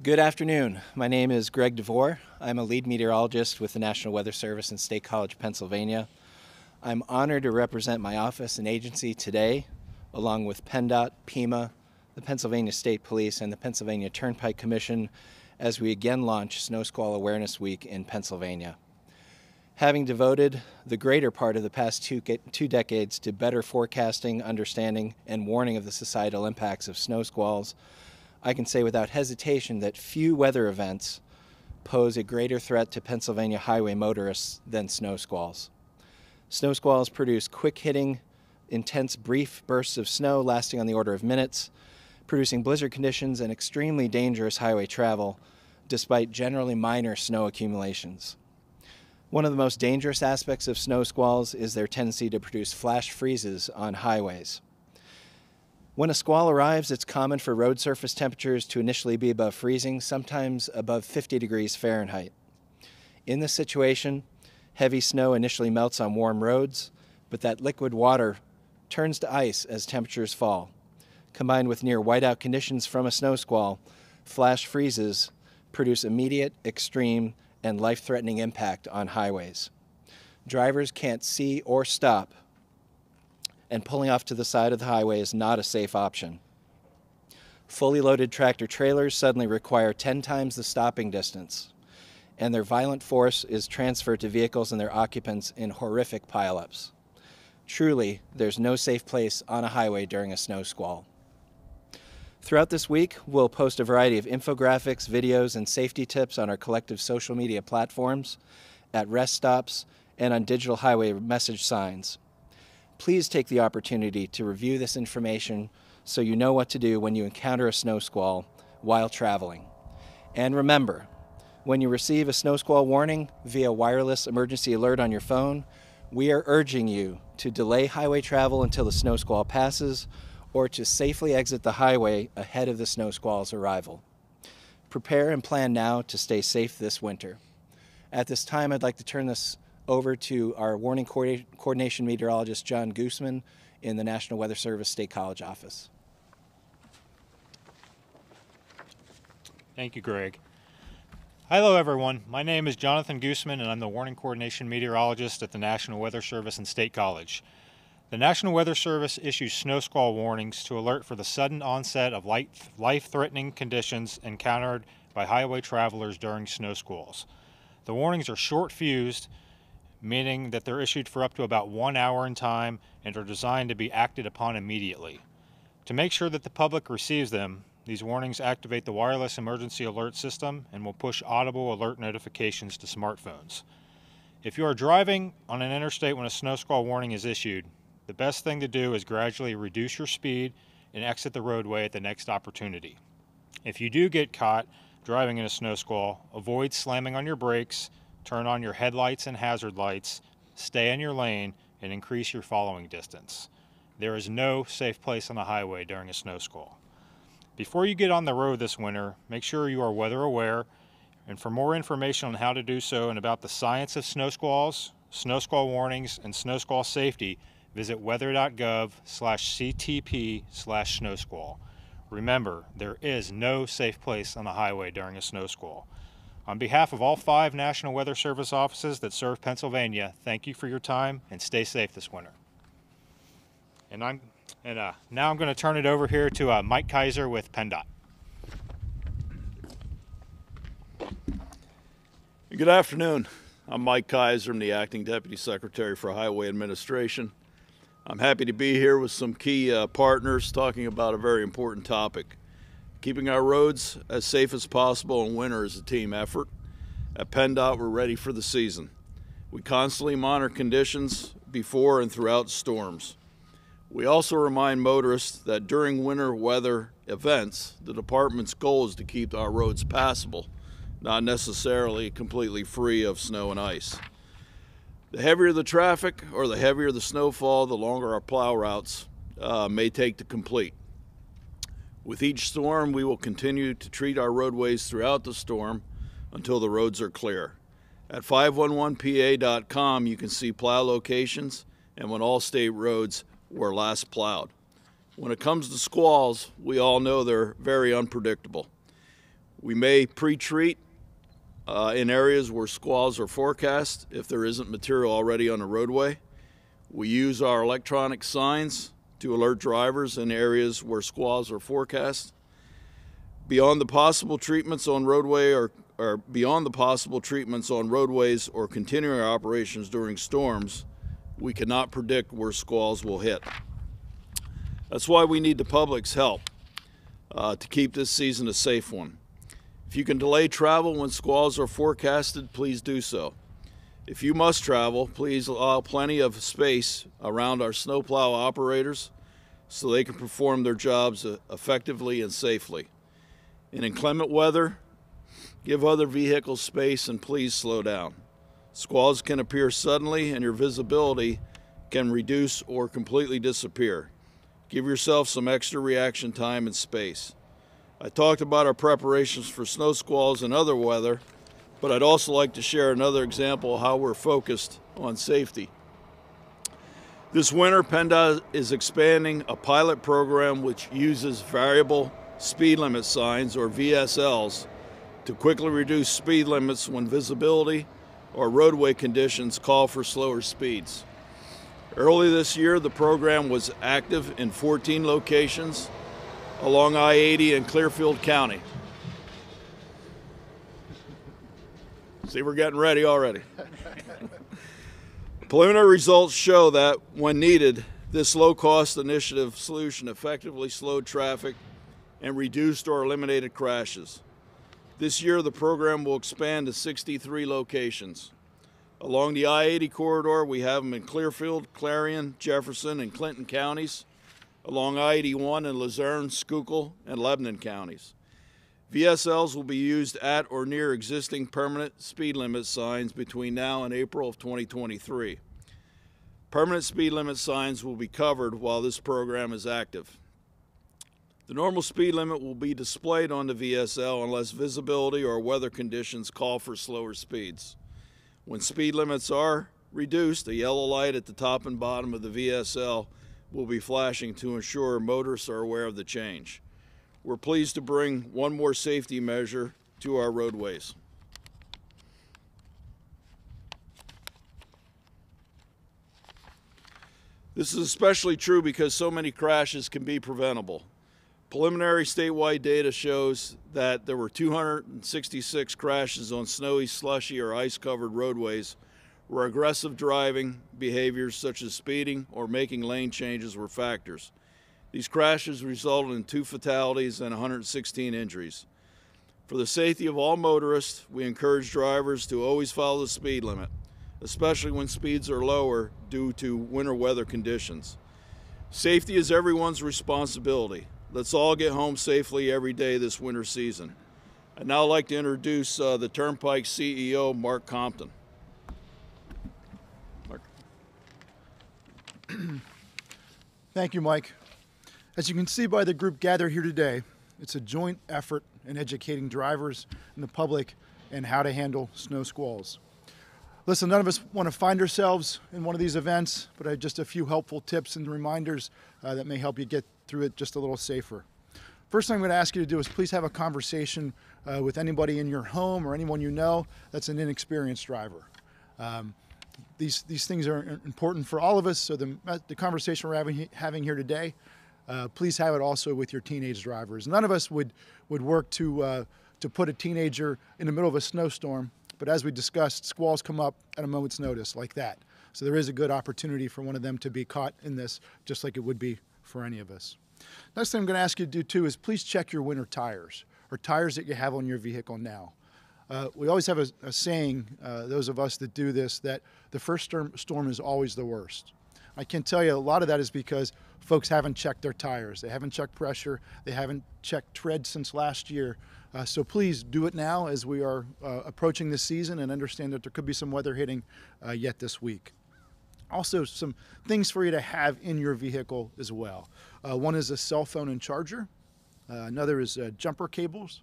Good afternoon. My name is Greg DeVore. I'm a lead meteorologist with the National Weather Service in State College, Pennsylvania. I'm honored to represent my office and agency today, along with PennDOT, PEMA, the Pennsylvania State Police, and the Pennsylvania Turnpike Commission as we again launch Snow Squall Awareness Week in Pennsylvania. Having devoted the greater part of the past two decades to better forecasting, understanding, and warning of the societal impacts of snow squalls, I can say without hesitation that few weather events pose a greater threat to Pennsylvania highway motorists than snow squalls. Snow squalls produce quick-hitting, intense, brief bursts of snow lasting on the order of minutes, producing blizzard conditions and extremely dangerous highway travel, despite generally minor snow accumulations. One of the most dangerous aspects of snow squalls is their tendency to produce flash freezes on highways. When a squall arrives, it's common for road surface temperatures to initially be above freezing, sometimes above 50 degrees Fahrenheit. In this situation, heavy snow initially melts on warm roads, but that liquid water turns to ice as temperatures fall. Combined with near whiteout conditions from a snow squall, flash freezes produce immediate, extreme, and life-threatening impact on highways. Drivers can't see or stop, and pulling off to the side of the highway is not a safe option. Fully loaded tractor trailers suddenly require 10 times the stopping distance, and their violent force is transferred to vehicles and their occupants in horrific pileups. Truly, there's no safe place on a highway during a snow squall. Throughout this week, we'll post a variety of infographics, videos, and safety tips on our collective social media platforms, at rest stops, and on digital highway message signs. Please take the opportunity to review this information so you know what to do when you encounter a snow squall while traveling. And remember, when you receive a snow squall warning via wireless emergency alert on your phone, we are urging you to delay highway travel until the snow squall passes or to safely exit the highway ahead of the snow squall's arrival. Prepare and plan now to stay safe this winter. At this time, I'd like to turn this over to our warning coordination meteorologist, John Gooseman, in the National Weather Service State College office. Thank you, Greg. Hello, everyone. My name is Jonathan Gooseman, and I'm the warning coordination meteorologist at the National Weather Service and State College. The National Weather Service issues snow squall warnings to alert for the sudden onset of life-threatening conditions encountered by highway travelers during snow squalls. The warnings are short-fused, meaning that they're issued for up to about 1 hour in time and are designed to be acted upon immediately. To make sure that the public receives them, these warnings activate the wireless emergency alert system and will push audible alert notifications to smartphones. If you are driving on an interstate when a snow squall warning is issued, the best thing to do is gradually reduce your speed and exit the roadway at the next opportunity. If you do get caught driving in a snow squall, avoid slamming on your brakes, turn on your headlights and hazard lights, stay in your lane, and increase your following distance. There is no safe place on the highway during a snow squall. Before you get on the road this winter, make sure you are weather aware, and for more information on how to do so and about the science of snow squalls, snow squall warnings, and snow squall safety, visit weather.gov/ctp/snowsquall. Remember, there is no safe place on the highway during a snow squall. On behalf of all 5 National Weather Service offices that serve Pennsylvania, thank you for your time and stay safe this winter. Now I'm going to turn it over here to Mike Kaiser with PennDOT. Good afternoon. I'm Mike Kaiser. I'm the Acting Deputy Secretary for Highway Administration. I'm happy to be here with some key partners talking about a very important topic. Keeping our roads as safe as possible in winter is a team effort. At PennDOT, we're ready for the season. We constantly monitor conditions before and throughout storms. We also remind motorists that during winter weather events, the department's goal is to keep our roads passable, not necessarily completely free of snow and ice. The heavier the traffic or the heavier the snowfall, the longer our plow routes may take to complete. With each storm, we will continue to treat our roadways throughout the storm until the roads are clear. At 511pa.com, you can see plow locations and when all state roads were last plowed. When it comes to squalls, we all know they're very unpredictable. We may pre-treat in areas where squalls are forecast if there isn't material already on the roadway. We use our electronic signs to alert drivers in areas where squalls are forecast. Beyond the possible treatments on roadways or continuing operations during storms, we cannot predict where squalls will hit. That's why we need the public's help to keep this season a safe one. If you can delay travel when squalls are forecasted, please do so. If you must travel, please allow plenty of space around our snowplow operators so they can perform their jobs effectively and safely. In inclement weather, give other vehicles space and please slow down. Squalls can appear suddenly and your visibility can reduce or completely disappear. Give yourself some extra reaction time and space. I talked about our preparations for snow squalls and other weather, but I'd also like to share another example of how we're focused on safety. This winter, PennDOT is expanding a pilot program which uses variable speed limit signs, or VSLs, to quickly reduce speed limits when visibility or roadway conditions call for slower speeds. Early this year, the program was active in 14 locations along I-80 in Clearfield County. See, we're getting ready already. Preliminary results show that, when needed, this low-cost initiative solution effectively slowed traffic and reduced or eliminated crashes. This year, the program will expand to 63 locations. Along the I-80 corridor, we have them in Clearfield, Clarion, Jefferson, and Clinton counties. Along I-81 in Luzerne, Schuylkill, and Lebanon counties. VSLs will be used at or near existing permanent speed limit signs between now and April of 2023. Permanent speed limit signs will be covered while this program is active. The normal speed limit will be displayed on the VSL unless visibility or weather conditions call for slower speeds. When speed limits are reduced, a yellow light at the top and bottom of the VSL will be flashing to ensure motorists are aware of the change. We're pleased to bring one more safety measure to our roadways. This is especially true because so many crashes can be preventable. Preliminary statewide data shows that there were 266 crashes on snowy, slushy, or ice-covered roadways where aggressive driving behaviors such as speeding or making lane changes were factors. These crashes resulted in 2 fatalities and 116 injuries. For the safety of all motorists, we encourage drivers to always follow the speed limit, especially when speeds are lower due to winter weather conditions. Safety is everyone's responsibility. Let's all get home safely every day this winter season. I'd now like to introduce the Turnpike CEO, Mark Compton. Mark. Thank you, Mike. As you can see by the group gathered here today, it's a joint effort in educating drivers and the public and how to handle snow squalls. Listen, none of us want to find ourselves in one of these events, but I have just a few helpful tips and reminders that may help you get through it just a little safer. First thing I'm going to ask you to do is please have a conversation with anybody in your home or anyone you know that's an inexperienced driver. These things are important for all of us, so the conversation we're having here today, please have it also with your teenage drivers. None of us would work to put a teenager in the middle of a snowstorm, but as we discussed, squalls come up at a moment's notice like that. So there is a good opportunity for one of them to be caught in this, just like it would be for any of us. Next thing I'm going to ask you to do too is please check your winter tires, or tires that you have on your vehicle now. We always have a saying, those of us that do this, that the first storm is always the worst. I can tell you a lot of that is because folks haven't checked their tires. They haven't checked pressure. They haven't checked tread since last year. So please do it now as we are approaching this season and understand that there could be some weather hitting yet this week. Also, some things for you to have in your vehicle as well. One is a cell phone and charger. Another is jumper cables,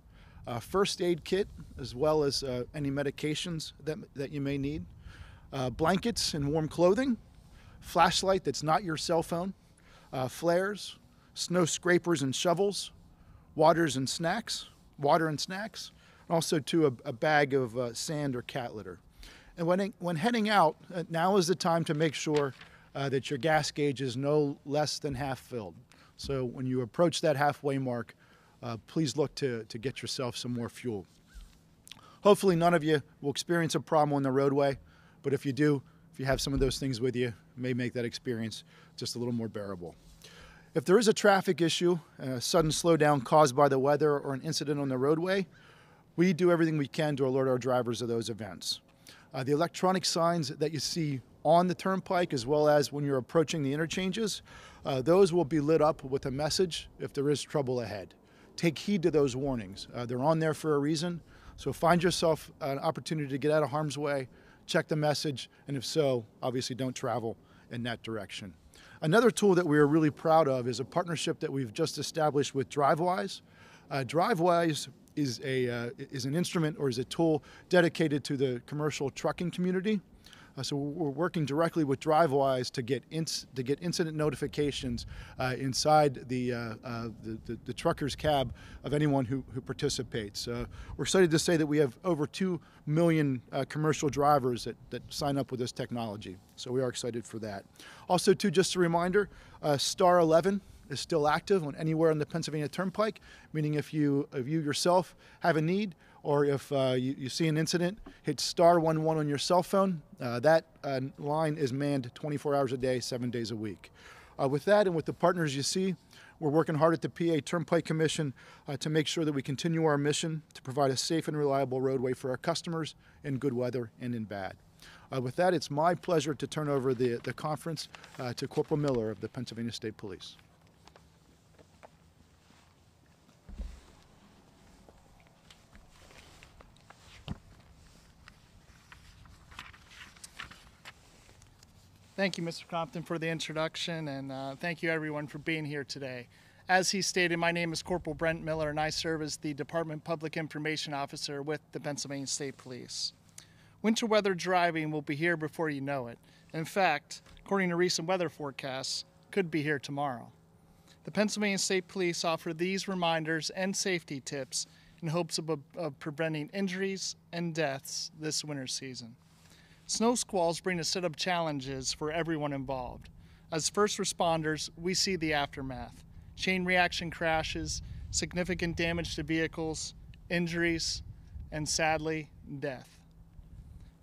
first aid kit, as well as any medications that you may need, blankets and warm clothing, flashlight that's not your cell phone, flares, snow scrapers and shovels, waters and snacks, water and snacks, and also too a bag of sand or cat litter. And when heading out, now is the time to make sure that your gas gauge is no less than half filled. So when you approach that halfway mark, please look to get yourself some more fuel. Hopefully none of you will experience a problem on the roadway, but if you do, if you have some of those things with you, it may make that experience just a little more bearable. If there is a traffic issue, a sudden slowdown caused by the weather or an incident on the roadway, we do everything we can to alert our drivers of those events. The electronic signs that you see on the turnpike, as well as when you're approaching the interchanges, those will be lit up with a message if there is trouble ahead. Take heed to those warnings. They're on there for a reason, so find yourself an opportunity to get out of harm's way, check the message, and if so, obviously don't travel in that direction. Another tool that we are really proud of is a partnership that we've just established with DriveWise. DriveWise is an instrument or is a tool dedicated to the commercial trucking community. So we're working directly with DriveWise to get incident notifications inside the trucker's cab of anyone who participates. We're excited to say that we have over 2 million commercial drivers that sign up with this technology. So we are excited for that. Also, too, just a reminder, Star 11 is still active on anywhere on the Pennsylvania Turnpike, meaning if you yourself have a need, or if you see an incident, hit star 11 on your cell phone. That line is manned 24 hours a day, 7 days a week. With that and with the partners you see, we're working hard at the PA Turnpike Commission to make sure that we continue our mission to provide a safe and reliable roadway for our customers in good weather and in bad. With that, it's my pleasure to turn over the conference to Corporal Miller of the Pennsylvania State Police. Thank you, Mr. Compton, for the introduction, and thank you, everyone, for being here today. As he stated, my name is Corporal Brent Miller, and I serve as the Department Public Information Officer with the Pennsylvania State Police. Winter weather driving will be here before you know it. In fact, according to recent weather forecasts, could be here tomorrow. The Pennsylvania State Police offer these reminders and safety tips in hopes of preventing injuries and deaths this winter season. Snow squalls bring a set of challenges for everyone involved. As first responders, we see the aftermath: chain reaction crashes, significant damage to vehicles, injuries, and sadly, death.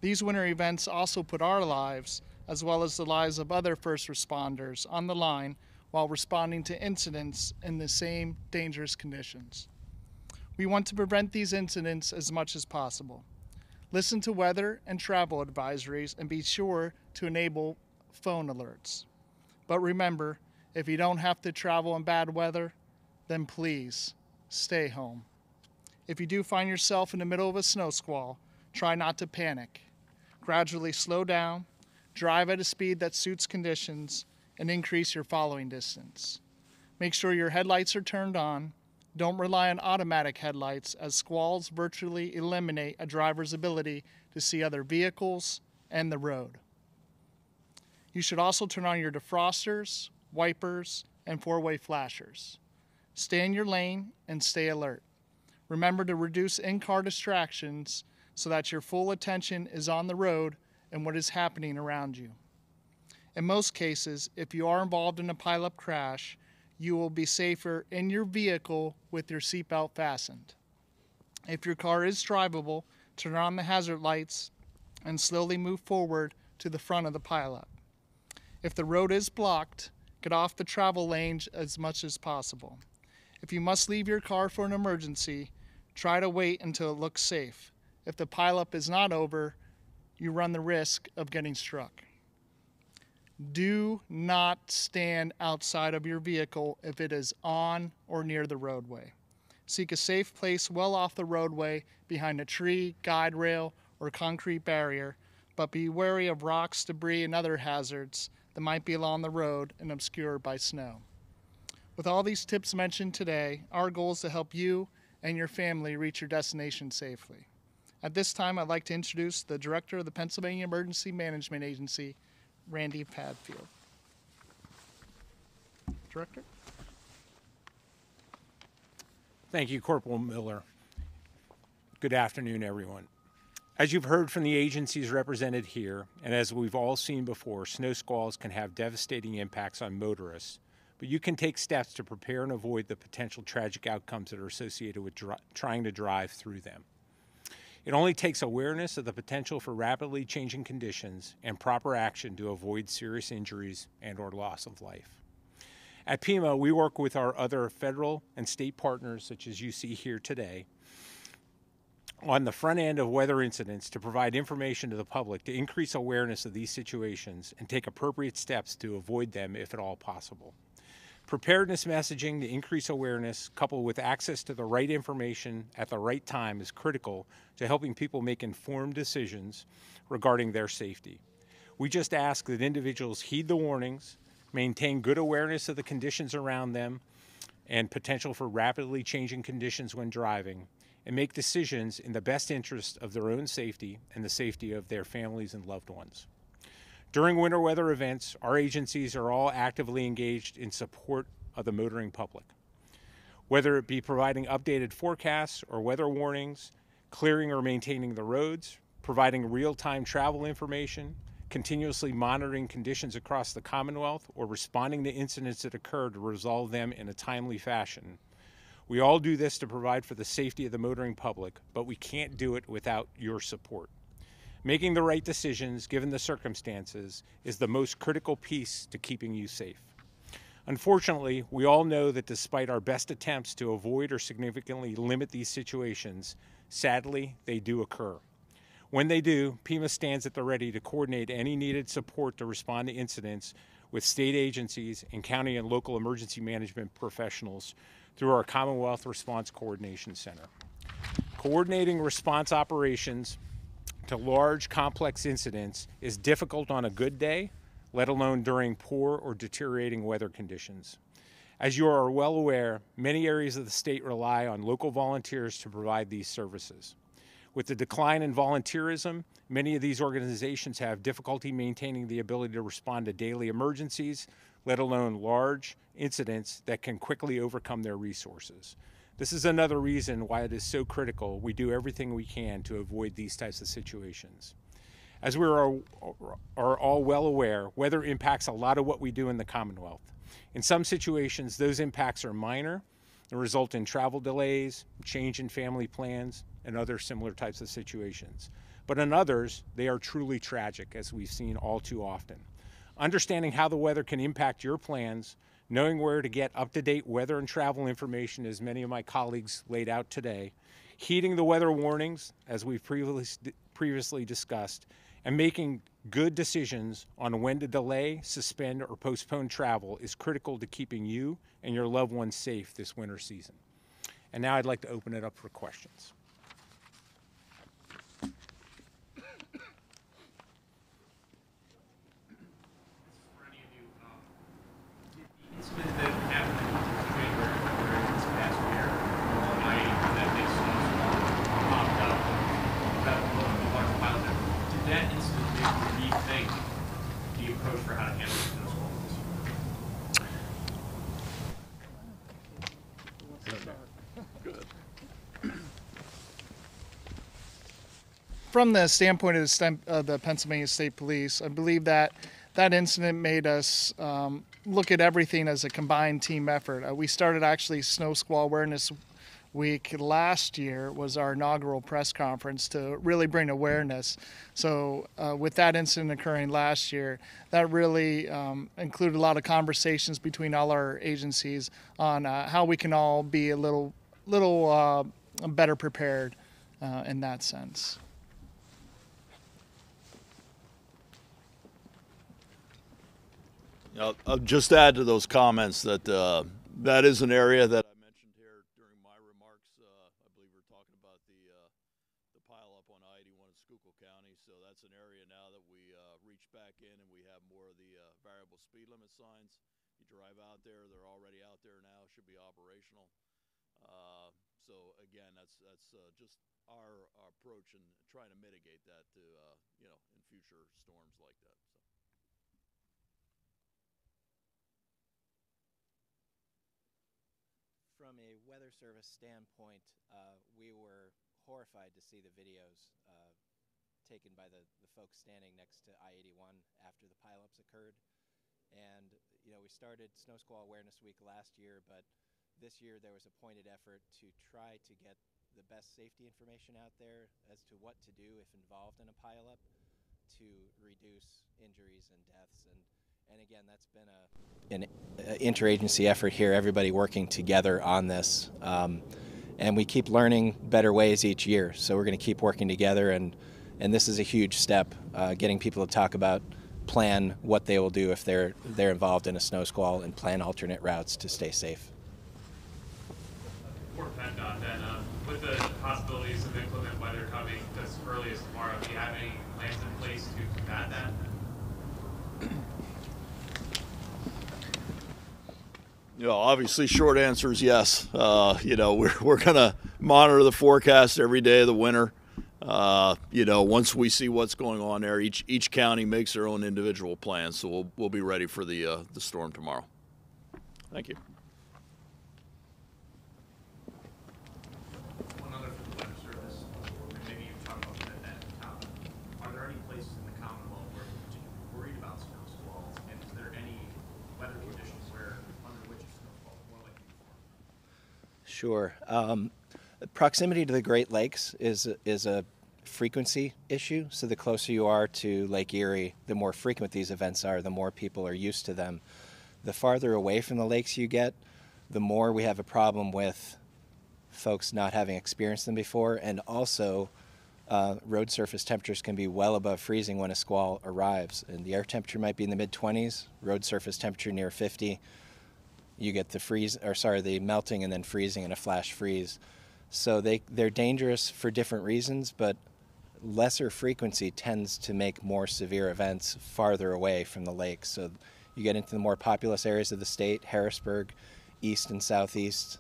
These winter events also put our lives, as well as the lives of other first responders, on the line while responding to incidents in the same dangerous conditions. We want to prevent these incidents as much as possible. Listen to weather and travel advisories and be sure to enable phone alerts. But remember, if you don't have to travel in bad weather, then please stay home. If you do find yourself in the middle of a snow squall, try not to panic. Gradually slow down, drive at a speed that suits conditions, and increase your following distance. Make sure your headlights are turned on. Don't rely on automatic headlights, as squalls virtually eliminate a driver's ability to see other vehicles and the road. You should also turn on your defrosters, wipers, and four-way flashers. Stay in your lane and stay alert. Remember to reduce in-car distractions so that your full attention is on the road and what is happening around you. In most cases, if you are involved in a pileup crash, you will be safer in your vehicle with your seatbelt fastened. If your car is drivable, turn on the hazard lights and slowly move forward to the front of the pileup. If the road is blocked, get off the travel lane as much as possible. If you must leave your car for an emergency, try to wait until it looks safe. If the pileup is not over, you run the risk of getting struck. Do not stand outside of your vehicle if it is on or near the roadway. Seek a safe place well off the roadway behind a tree, guide rail, or concrete barrier, but be wary of rocks, debris, and other hazards that might be along the road and obscured by snow. With all these tips mentioned today, our goal is to help you and your family reach your destination safely. At this time, I'd like to introduce the Director of the Pennsylvania Emergency Management Agency, Randy Padfield. Director? Thank you, Corporal Miller. Good afternoon, everyone. As you've heard from the agencies represented here, and as we've all seen before, snow squalls can have devastating impacts on motorists, but you can take steps to prepare and avoid the potential tragic outcomes that are associated with trying to drive through them. It only takes awareness of the potential for rapidly changing conditions and proper action to avoid serious injuries and/or loss of life. At PEMA, we work with our other federal and state partners, such as you see here today, on the front end of weather incidents to provide information to the public to increase awareness of these situations and take appropriate steps to avoid them if at all possible. Preparedness messaging to increase awareness, coupled with access to the right information at the right time, is critical to helping people make informed decisions regarding their safety. We just ask that individuals heed the warnings, maintain good awareness of the conditions around them and potential for rapidly changing conditions when driving, and make decisions in the best interest of their own safety and the safety of their families and loved ones. During winter weather events, our agencies are all actively engaged in support of the motoring public. Whether it be providing updated forecasts or weather warnings, clearing or maintaining the roads, providing real-time travel information, continuously monitoring conditions across the Commonwealth, or responding to incidents that occur to resolve them in a timely fashion. We all do this to provide for the safety of the motoring public, but we can't do it without your support. Making the right decisions, given the circumstances, is the most critical piece to keeping you safe. Unfortunately, we all know that despite our best attempts to avoid or significantly limit these situations, sadly, they do occur. When they do, PEMA stands at the ready to coordinate any needed support to respond to incidents with state agencies and county and local emergency management professionals through our Commonwealth Response Coordination Center. Coordinating response operations to large, complex incidents is difficult on a good day, let alone during poor or deteriorating weather conditions. As you are well aware, many areas of the state rely on local volunteers to provide these services. With the decline in volunteerism, many of these organizations have difficulty maintaining the ability to respond to daily emergencies, let alone large incidents that can quickly overcome their resources. This is another reason why it is so critical we do everything we can to avoid these types of situations. As we are all well aware, weather impacts a lot of what we do in the Commonwealth. In some situations, those impacts are minor and result in travel delays, change in family plans, and other similar types of situations. But in others, they are truly tragic, as we've seen all too often. Understanding how the weather can impact your plans, knowing where to get up-to-date weather and travel information, as many of my colleagues laid out today, heeding the weather warnings, as we've previously discussed, and making good decisions on when to delay, suspend, or postpone travel is critical to keeping you and your loved ones safe this winter season. And now I'd like to open it up for questions. Incident that happened in January this past year, that big snowstorm popped up, that large pile there. Did that incident make you rethink the approach for how to handle snow squalls? From the standpoint of the Pennsylvania State Police, I believe that that incident made us look at everything as a combined team effort. We started actually Snow Squall Awareness Week last year, was our inaugural press conference to really bring awareness. So with that incident occurring last year, that really included a lot of conversations between all our agencies on how we can all be a little better prepared in that sense. I'll just add to those comments that that is an area that I mentioned here during my remarks. I believe we're talking about the pile up on I-81 in Schuylkill County. So that's an area now that we reach back in and we have more of the variable speed limit signs. You drive out there; they're already out there now. Should be operational. So again, that's just our approach in trying to mitigate that to in future storms like that. So. From a weather service standpoint, we were horrified horrified to see the videos taken by the folks standing next to I-81 after the pileups occurred. And we started Snow Squall Awareness Week last year, but this year there was a pointed effort to try to get the best safety information out there as to what to do if involved in a pileup to reduce injuries and deaths. And again, that's been an interagency effort here, everybody working together on this. And we keep learning better ways each year, so we're going to keep working together, and this is a huge step, getting people to talk about, plan what they will do if they're involved in a snow squall, and plan alternate routes to stay safe. For PennDOT, then, with the possibilities of inclement weather coming as early as tomorrow, do you have any plans in place to combat that? Obviously, short answer is yes. We're going to monitor the forecast every day of the winter. Once we see what's going on there, each county makes their own individual plans, so we'll be ready for the storm tomorrow. Thank you. One other for the Weather Service, and maybe you've talked about that in town. Are there any places in the Commonwealth where you're particularly worried about snow squalls, and is there any weather conditions under which a snow squall is more likely to form? Sure. Proximity to the Great Lakes is a frequency issue. So the closer you are to Lake Erie, the more frequent these events are, the more people are used to them. The farther away from the lakes you get, the more we have a problem with folks not having experienced them before. And also, road surface temperatures can be well above freezing when a squall arrives. And the air temperature might be in the mid-20s, road surface temperature near 50. You get the melting and then freezing and a flash freeze. So they're dangerous for different reasons, but lesser frequency tends to make more severe events farther away from the lakes. So you get into the more populous areas of the state, Harrisburg, east and southeast.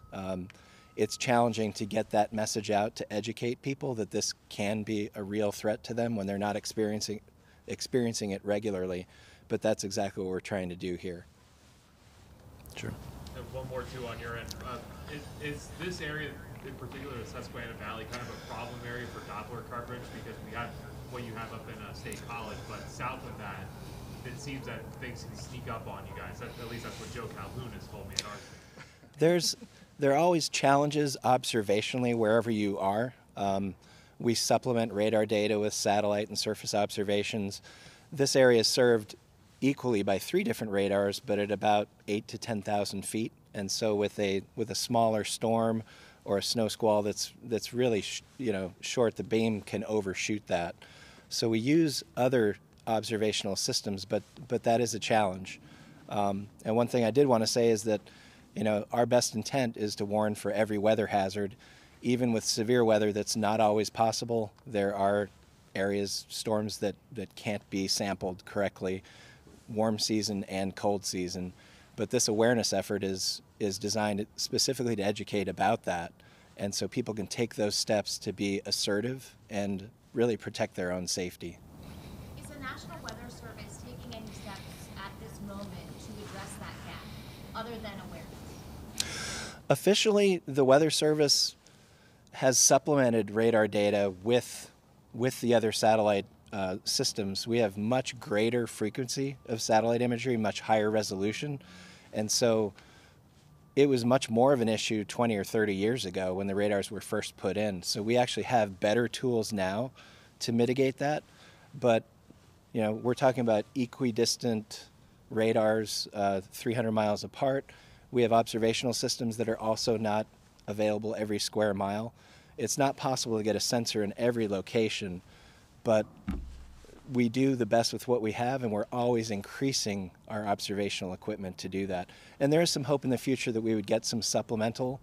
It's challenging to get that message out to educate people that this can be a real threat to them when they're not experiencing it regularly. But that's exactly what we're trying to do here. Sure. And one more too on your end. Is this area in particular, the Susquehanna Valley, kind of a problem area for Doppler coverage? Because we have what you have up in State College, but south of that, it seems that things can sneak up on you guys. At least that's what Joe Calhoun has told me at our state. There are always challenges observationally wherever you are. We supplement radar data with satellite and surface observations. This area is served equally by 3 different radars, but at about 8,000 to 10,000 feet. And so with a smaller storm or a snow squall that's really short, the beam can overshoot that. So we use other observational systems, but that is a challenge. And one thing I did want to say is that our best intent is to warn for every weather hazard. Even with severe weather that's not always possible, there are areas, storms that can't be sampled correctly, warm season and cold season. But this awareness effort is designed specifically to educate about that, and so people can take those steps to be assertive and really protect their own safety. Is the National Weather Service taking any steps at this moment to address that gap, other than awareness? Officially, the Weather Service has supplemented radar data with the other satellite systems. We have much greater frequency of satellite imagery, much higher resolution. And so it was much more of an issue 20 or 30 years ago when the radars were first put in. So we actually have better tools now to mitigate that. But, we're talking about equidistant radars 300 miles apart. We have observational systems that are also not available every square mile. It's not possible to get a sensor in every location, but we do the best with what we have, and we're always increasing our observational equipment to do that. And there is some hope in the future that we would get some supplemental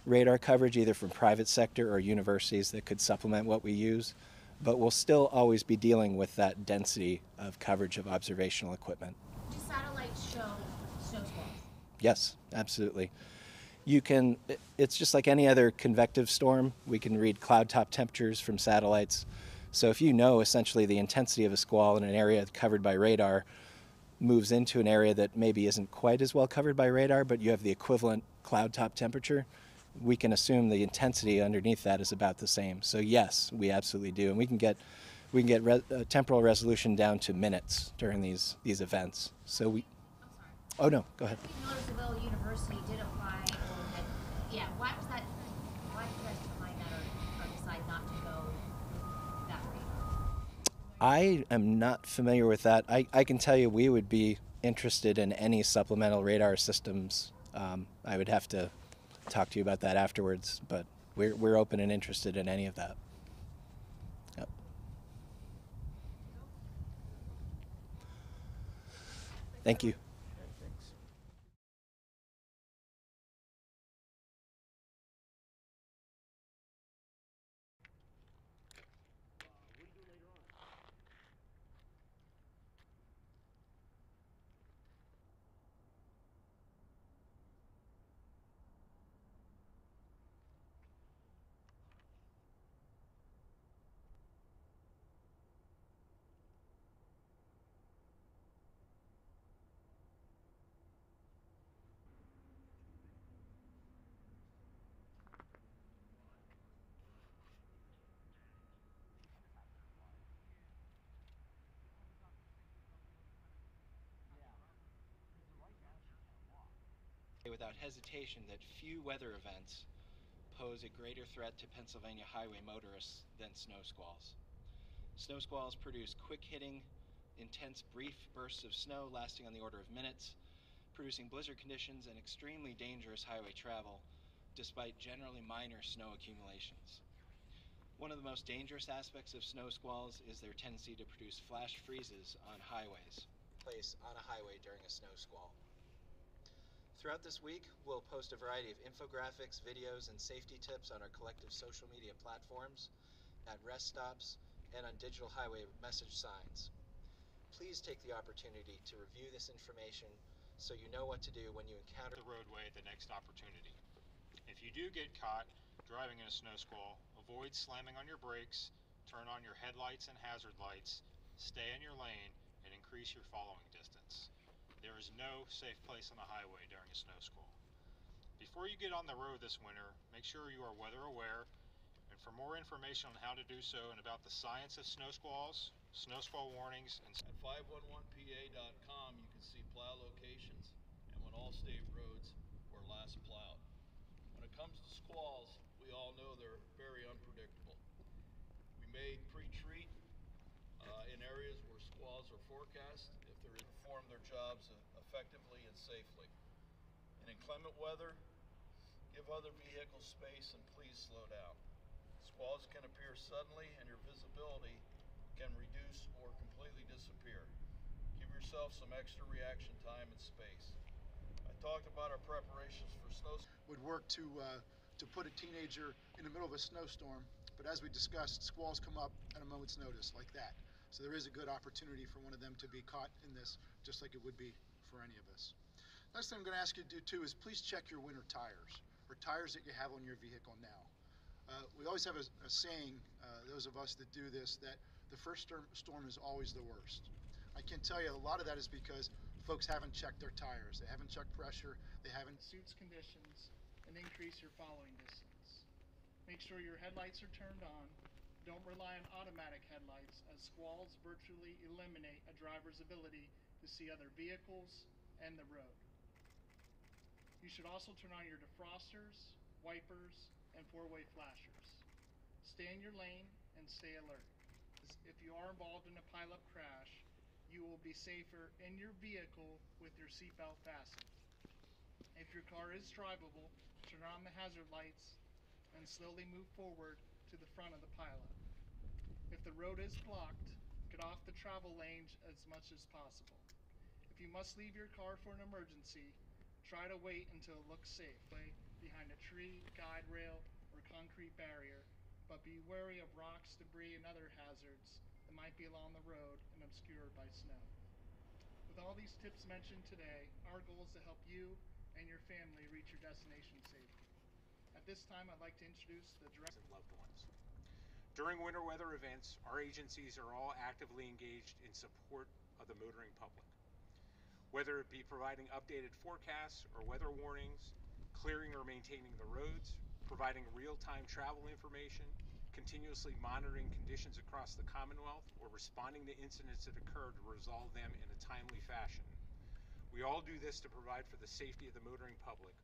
radar coverage, either from private sector or universities that could supplement what we use. But we'll still always be dealing with that density of coverage of observational equipment. Do satellites show snow squalls? Yes, absolutely. It's just like any other convective storm. We can read cloud top temperatures from satellites. So if essentially the intensity of a squall in an area covered by radar moves into an area that maybe isn't quite as well covered by radar, but you have the equivalent cloud top temperature, we can assume the intensity underneath that is about the same. So yes, we absolutely do, and we can get temporal resolution down to minutes during these events. So we. I'm sorry. Oh no, go ahead. We noticed Seville University did apply, or had, yeah. Why was that? Why did you guys decline that, or decide not to go that route? I am not familiar with that. I can tell you we would be interested in any supplemental radar systems. I would have to talk to you about that afterwards, but we're open and interested in any of that. Yep. Thank you. Without hesitation that few weather events pose a greater threat to Pennsylvania highway motorists than snow squalls. Snow squalls produce quick-hitting, intense, brief bursts of snow lasting on the order of minutes, producing blizzard conditions and extremely dangerous highway travel, despite generally minor snow accumulations. One of the most dangerous aspects of snow squalls is their tendency to produce flash freezes on highways. Place on a highway during a snow squall. Throughout this week, we'll post a variety of infographics, videos, and safety tips on our collective social media platforms, at rest stops, and on digital highway message signs. Please take the opportunity to review this information so you know what to do when you encounter The roadway at the next opportunity. If you do get caught driving in a snow squall, avoid slamming on your brakes, turn on your headlights and hazard lights, stay in your lane, and increase your following distance. There is no safe place on the highway during a snow squall. Before you get on the road this winter, make sure you are weather aware, and for more information on how to do so and about the science of snow squalls, snow squall warnings, and At 511pa.com, you can see plow locations and when all state roads were last plowed. When it comes to squalls, we all know they're very unpredictable. We may pre-treat in areas where squalls are forecast if they're to perform their jobs effectively and safely. In inclement weather, give other vehicles space and please slow down. Squalls can appear suddenly and your visibility can reduce or completely disappear. Give yourself some extra reaction time and space. I talked about our preparations for snow. Would work to put a teenager in the middle of a snowstorm, but as we discussed, squalls come up at a moment's notice like that. So there is a good opportunity for one of them to be caught in this, just like it would be for any of us. Next thing I'm going to ask you to do too is please check your winter tires, or tires that you have on your vehicle now. We always have a saying, those of us that do this, that the first storm is always the worst. I can tell you a lot of that is because folks haven't checked their tires. They haven't checked pressure. They haven't. Suits conditions and increase your following distance. Make sure your headlights are turned on. Don't rely on automatic headlights, as squalls virtually eliminate a driver's ability to see other vehicles and the road. You should also turn on your defrosters, wipers, and four-way flashers. Stay in your lane and stay alert. If you are involved in a pileup crash, you will be safer in your vehicle with your seatbelt fastened. If your car is drivable, turn on the hazard lights and slowly move forward to the front of the pileup. If the road is blocked, get off the travel lanes as much as possible. If you must leave your car for an emergency, try to wait until it looks safe, behind a tree, guide rail, or concrete barrier, but be wary of rocks, debris, and other hazards that might be along the road and obscured by snow. With all these tips mentioned today, our goal is to help you and your family reach your destination safely. At this time, I'd like to introduce the director and loved ones. During winter weather events, our agencies are all actively engaged in support of the motoring public. Whether it be providing updated forecasts or weather warnings, clearing or maintaining the roads, providing real-time travel information, continuously monitoring conditions across the Commonwealth, or responding to incidents that occur to resolve them in a timely fashion. We all do this to provide for the safety of the motoring public,